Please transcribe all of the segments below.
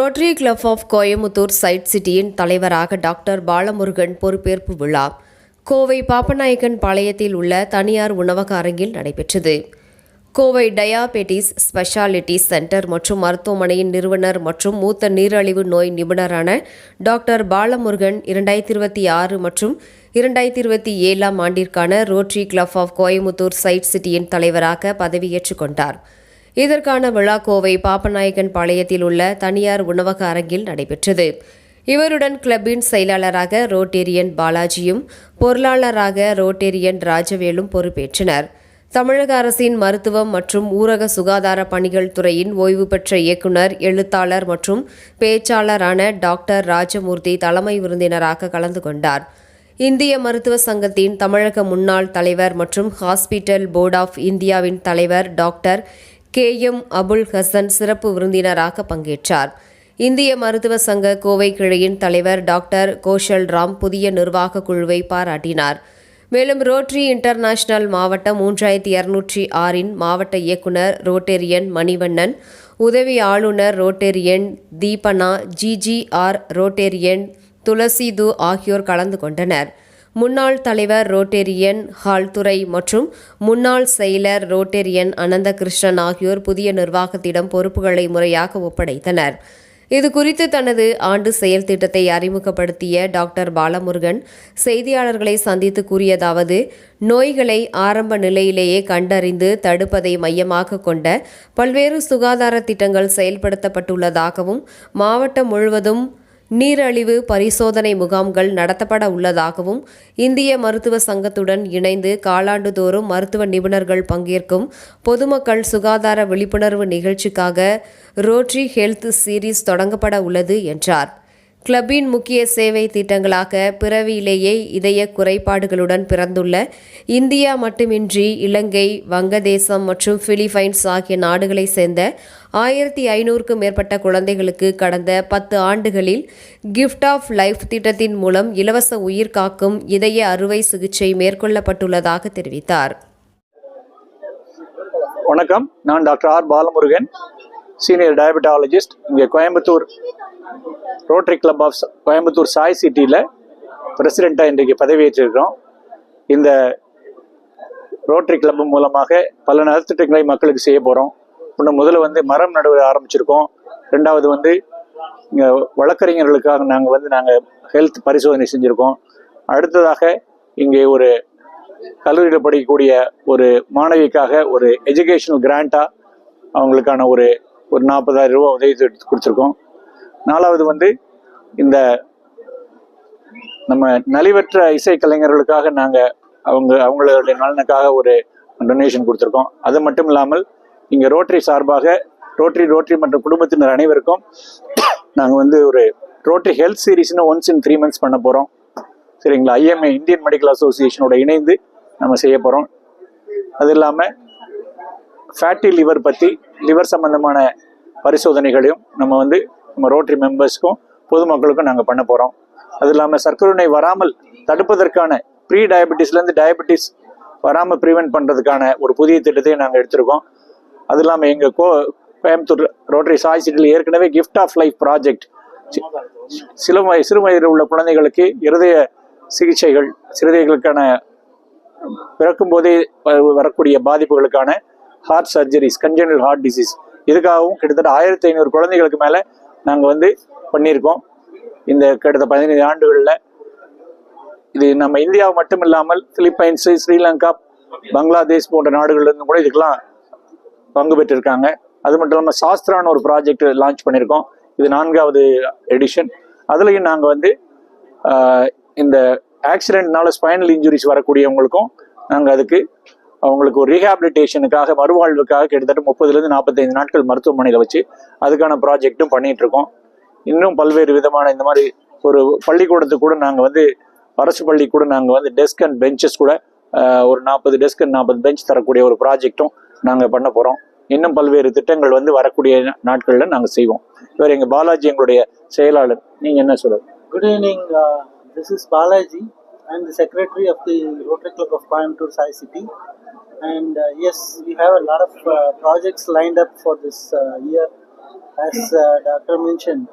Rotary club of Coimbatore சைட் சிட்டியின் தலைவராக டாக்டர் பாலமுருகன் பொறுப்பேற்பு விழா கோவை பாப்பநாயக்கன் பாளையத்தில் உள்ள தனியார் உணவக அரங்கில் நடைபெற்றது. கோவை டயாபெட்டிஸ் ஸ்பெஷாலிட்டிஸ் சென்டர் மற்றும் மருத்துவமனையின் நிறுவனர் மற்றும் மூத்த நீரிழிவு நோய் நிபுணரான டாக்டர் பாலமுருகன் 2026 மற்றும் 2027 ஆண்டிற்கான ரோட்டரி கிளப் ஆஃப் கோயமுத்தூர் சைட் சிட்டியின் தலைவராக பதவியேற்றுக் கொண்டார். இதற்கான விழா கோவை பாப்பநாயக்கன் பாளையத்தில் உள்ள தனியார் உணவக அரங்கில் நடைபெற்றது. இவருடன் கிளப்பின் செயலாளராக ரோட்டேரியன் பாலாஜியும் பொருளாளராக ரோட்டேரியன் ராஜவேலும் பொறுப்பேற்றனர். தமிழக அரசின் மருத்துவம் மற்றும் ஊரக சுகாதார பணிகள் துறையின் ஓய்வு பெற்ற இயக்குநர், எழுத்தாளர் மற்றும் பேச்சாளரான டாக்டர் ராஜமூர்த்தி தலைமை விருந்தினராக கலந்து கொண்டார். இந்திய மருத்துவ சங்கத்தின் தமிழக முன்னாள் தலைவர் மற்றும் ஹாஸ்பிட்டல் போர்ட் ஆஃப் இந்தியாவின் தலைவர் டாக்டர் KM அபுல் ஹசன் சிறப்பு விருந்தினராக பங்கேற்றார். இந்திய மருத்துவ சங்க கோவை கிளையின் தலைவர் டாக்டர் கோஷல் ராம் புதிய நிர்வாக குழுவை பாராட்டினார். மேலும் ரோட்டரி இன்டர்நேஷனல் மாவட்டம் 3206 மாவட்ட இயக்குநர் ரோட்டேரியன் மணிவண்ணன், உதவி ஆளுநர் ரோட்டேரியன் தீபனா, GGR ரோட்டேரியன் துளசிது ஆகியோர் கலந்து கொண்டனர். முன்னாள் தலைவர் ரோட்டேரியன் ஹால்துரை மற்றும் முன்னாள் செயலர் ரோட்டேரியன் அனந்தகிருஷ்ணன் ஆகியோர் புதிய நிர்வாகத்திடம் பொறுப்புகளை முறையாக ஒப்படைத்தனர். இதுகுறித்து தனது ஆண்டு செயல் திட்டத்தை அறிமுகப்படுத்திய டாக்டர் பாலமுருகன் செய்தியாளர்களை சந்தித்து கூறியதாவது: நோய்களை ஆரம்ப நிலையிலேயே கண்டறிந்து தடுப்பதை மையமாக கொண்ட பல்வேறு சுகாதார திட்டங்கள் செயல்படுத்தப்பட்டுள்ளதாகவும், மாவட்டம் முழுவதும் நீரிழிவு பரிசோதனை முகாம்கள் நடத்தப்பட உள்ளதாகவும், இந்திய மருத்துவ சங்கத்துடன் இணைந்து காலாண்டுதோறும் மருத்துவ நிபுணர்கள் பங்கேற்கும் பொதுமக்கள் சுகாதார விழிப்புணர்வு நிகழ்ச்சிக்காக ரோட்டரி ஹெல்த் சீரீஸ் தொடங்கப்பட உள்ளது என்றார். கிளப்பின் முக்கிய சேவை திட்டங்களாக பிறவியிலேயே இதய குறைபாடுகளுடன் பிறந்துள்ள இந்தியா மட்டுமின்றி இலங்கை, வங்கதேசம் மற்றும் பிலிப்பைன்ஸ் ஆகிய நாடுகளைச் சேர்ந்த 1500க்கும் மேற்பட்ட குழந்தைகளுக்கு கடந்த 10 ஆண்டுகளில் கிஃப்ட் ஆஃப் லைஃப் திட்டத்தின் மூலம் இலவச உயிர் காக்கும் இதய அறுவை சிகிச்சை மேற்கொள்ளப்பட்டுள்ளதாக தெரிவித்தார். வணக்கம், நான் doctor R Balamurugan, senior diabetologist. இங்கே Coimbatore rotary club of Coimbatore Sai சிட்டியில் பிரசிடெண்ட்டாக இன்றைக்கு பதவியேற்றிருக்கிறோம். இந்த ரோட்டரி கிளப் மூலமாக பல நலத்திட்டங்களை மக்களுக்கு செய்ய போகிறோம். முதல்ல மரம் நடுவ ஆரம்பிச்சிருக்கோம். ரெண்டாவது இங்கே வழக்கறிஞர்களுக்காக நாங்கள் ஹெல்த் பரிசோதனை செஞ்சுருக்கோம். அடுத்ததாக இங்கே ஒரு கல்லூரியில் படிக்கக்கூடிய ஒரு மாணவிக்காக ஒரு எஜுகேஷனல் கிராண்டாக அவங்களுக்கான ஒரு 40,000 ரூபா உதவி கொடுத்துருக்கோம். நாலாவது இந்த நம்ம நலிவற்ற இசை கலைஞர்களுக்காக நாங்கள் அவங்களுடைய நலனுக்காக ஒரு டொனேஷன் கொடுத்துருக்கோம். அது மட்டும் இல்லாமல் இங்கே ரோட்டரி சார்பாக ரோட்டரி மற்றும் குடும்பத்தினர் அனைவருக்கும் நாங்கள் ஒரு ரோட்டரி ஹெல்த் சீரீஸ்னு ஒன்ஸ் இன் 3 months பண்ண போகிறோம். சரிங்களா? IMA இந்தியன் மெடிக்கல் அசோசியேஷனோட இணைந்து நம்ம செய்ய போகிறோம். அது இல்லாமல் ஃபேட்டி லிவர் பற்றி லிவர் சம்பந்தமான பரிசோதனைகளையும் நம்ம ரோட்டரி மெம்பர்ஸ்க்கும் பொதுமக்களுக்கும் நாங்கள் பண்ண போகிறோம். அது இல்லாமல் சர்க்கரை நோய் வராமல் தடுப்பதற்கான ப்ரீ டயபெட்டிஸ்லேருந்து டயபெட்டிஸ் வராமல் ப்ரிவென்ட் பண்ணுறதுக்கான ஒரு புதிய திட்டத்தையும் நாங்கள் எடுத்திருக்கோம். அது இல்லாமல் எங்கள் கோயம்புத்தூர் ரோட்டரி சாய் சிட்டியில் ஏற்கனவே கிஃப்ட் ஆஃப் லைஃப் ப்ராஜெக்ட் சிறு வயதில் உள்ள குழந்தைகளுக்கு இருதய சிகிச்சைகள், சிறுதைகளுக்கான பிறக்கும் போதே வரக்கூடிய பாதிப்புகளுக்கான ஹார்ட் சர்ஜரிஸ், கன்ஜெனரல் ஹார்ட் டிசீஸ், இதுக்காகவும் கிட்டத்தட்ட 1500 குழந்தைகளுக்கு மேலே நாங்கள் பண்ணியிருக்கோம். இந்த கிட்டத்தட்ட 15 ஆண்டுகளில் இது நம்ம இந்தியாவை மட்டும் இல்லாமல் பிலிப்பைன்ஸு, ஸ்ரீலங்கா, பங்களாதேஷ் போன்ற நாடுகள்லேருந்து கூட இதுக்கெல்லாம் பங்கு பெற்றிருக்காங்க. அது மட்டும் இல்லாமல் சாஸ்திரான்னு ஒரு ப்ராஜெக்ட் லான்ச் பண்ணியிருக்கோம். இது 4வது எடிஷன். அதுலேயும் நாங்கள் இந்த ஆக்சிடென்ட்னால ஸ்பைனல் இன்ஜுரிஸ் வரக்கூடியவங்களுக்கும் நாங்கள் அவங்களுக்கு ஒரு ரீஹாபிலிட்டேஷனுக்காக, மறுவாழ்வுக்காக கிட்டத்தட்ட 30லேருந்து 45 நாட்கள் மருத்துவமனையில் வச்சு அதுக்கான ப்ராஜெக்டும் பண்ணிட்டு இருக்கோம். இன்னும் பல்வேறு விதமான இந்த மாதிரி ஒரு பள்ளிக்கூடத்துக்கு கூட நாங்கள் அரசு பள்ளி கூட நாங்கள் டெஸ்க் அண்ட் பெஞ்சஸ் கூட ஒரு 40 டெஸ்க் அண்ட் 40 பெஞ்ச் தரக்கூடிய ஒரு ப்ராஜெக்டும் நாங்கள் பண்ண போகிறோம். இன்னும் பல்வேறு திட்டங்கள் வரக்கூடிய நாட்களில் நாங்கள் செய்வோம். இவர் எங்கள் பாலாஜி, எங்களுடைய செயலாளர். நீங்கள் என்ன சொல்லுங்க? Good evening, this is Balaji. I am the secretary of the Rotary Club of Coimbatore Sai City, and yes, we have a lot of projects lined up for this year. As Doctor mentioned,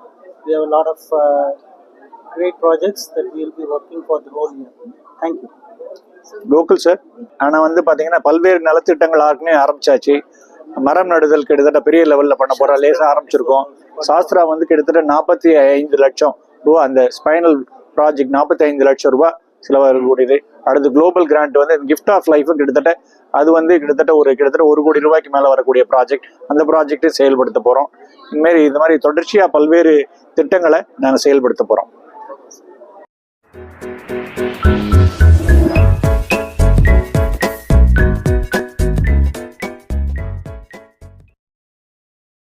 we have a lot of great projects that we will be working for the whole year. Thank you. Gokul sir. ஆனால் வந்து பார்த்தீங்கன்னா பல்வேறு நலத்திட்டங்கள் ஆர்க்குனே ஆரம்பிச்சாச்சு. மரம் நடுதல் கிட்டத்தட்ட பெரிய லெவலில் பண்ண போகிறோம், லேசாக ஆரம்பிச்சிருக்கோம். சாஸ்திரா வந்து கிட்டத்தட்ட 45 லட்சம் ரூபா அந்த ஸ்பைனல் ப்ராஜெக்ட் 45 லட்சம் ரூபா செலவாகக்கூடியது. அடுத்து குளோபல் கிராண்ட் வந்து கிஃப்ட் ஆஃப் லைஃப் கிட்டத்தட்ட அது வந்து கிட்டத்தட்ட 1 கோடி ரூபாய்க்கு மேலே வரக்கூடிய ப்ராஜெக்ட். அந்த ப்ராஜெக்டை செயல்படுத்த போகிறோம். இந்த மாதிரி தொடர்ச்சியாக பல்வேறு திட்டங்களை நாங்கள் செயல்படுத்த போகிறோம்.